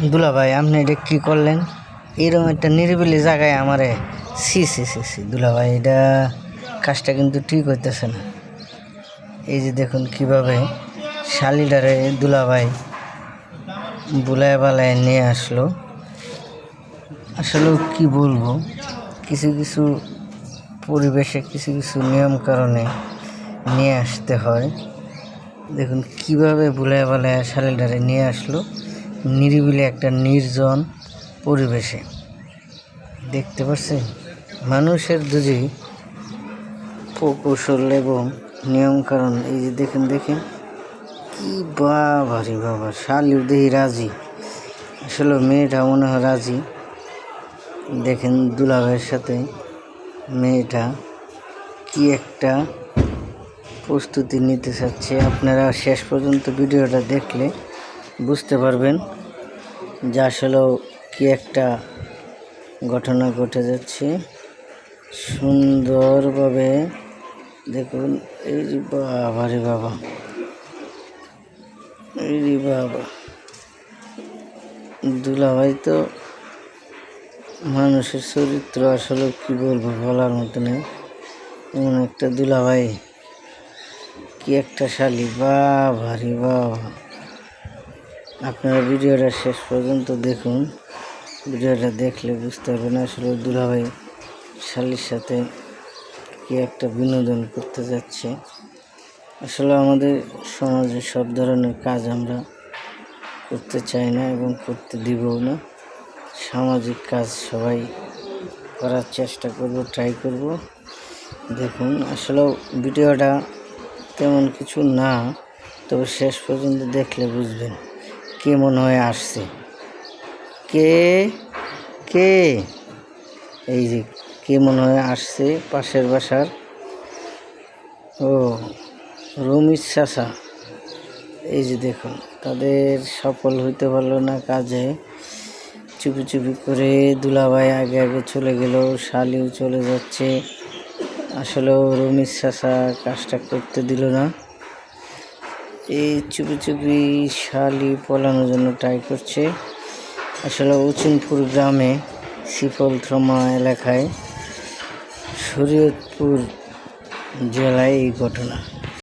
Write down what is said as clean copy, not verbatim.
দুলা ভাই, আপনি এটা কী করলেন? এরকম একটা নিরিবিলি জায়গায় আমারে সি দুলা ভাই, এটা কাজটা কিন্তু ঠিক হইতেছে না। এই যে দেখুন কিভাবে শালিডারে দুলা ভাই বুলায় বালায় নিয়ে আসলো। আসলে কি বলবো, কিছু কিছু পরিবেশে কিছু কিছু নিয়ম কারণে নিয়ে আসতে হয়। দেখুন কিভাবে বুলায় বালায় শালিডারে নিয়ে আসলো নিরিবিলি একটা নির্জন পরিবেশে। দেখতে পাচ্ছেন মানুষের যদি প্রকৌশল এবং নিয়মকানুন, এই যে দেখেন কি ভারী বাবা, শালির দেহি রাজি। আসলে মেয়েটা মনে হয় রাজি। দেখেন দুলাভাইয়ের সাথে মেয়েটা কি একটা প্রস্তুতি নিতে চাচ্ছে। আপনারা শেষ পর্যন্ত ভিডিওটা দেখলে বুঝতে পারবেন যে আসলেও কি একটা ঘটনা ঘটে যাচ্ছে। সুন্দরভাবে দেখুন, এই রে বাবা রে বাবা, এই রে বাবা, দুলাভাই তো মানুষের চরিত্র আসলে কি বলবো, বলার মতো নেই। এমন একটা দুলাভাই, কি একটা শালি, বাবা রে বাবা। আপনারা ভিডিওটা শেষ পর্যন্ত দেখুন, ভিডিওটা দেখলে বুঝতে পারবেন আসলে দুলাভাই শালির সাথে কি একটা বিনোদন করতে যাচ্ছে। আসলে আমাদের সমাজে সব ধরনের কাজ আমরা করতে চাই না এবং করতে দিবও না। সামাজিক কাজ সবাই করার চেষ্টা করব, ট্রাই করব। দেখুন আসলে ভিডিওটা তেমন কিছু না, তবে শেষ পর্যন্ত দেখলে বুঝবেন কে মনে হয় আসছে। কে কে এই যে কে মনে হয় আসছে পাশের বাসার। ও রমিজ চাচা। এই যে দেখুন, তাদের সফল হইতে পারলো না কাজে। চুপি চুপি করে দুলাভাই আগে আগে চলে গেল, শালিও চলে যাচ্ছে। আসলেও রমিজ চাচা কাজটা করতে দিল না। এই চুপি চুপি শালি পলানোর জন্য ট্রাই করছে। আসলে উচিনপুর গ্রামে শিফলথ্রমা এলাকায়, শরীয়তপুর জেলায় এই ঘটনা।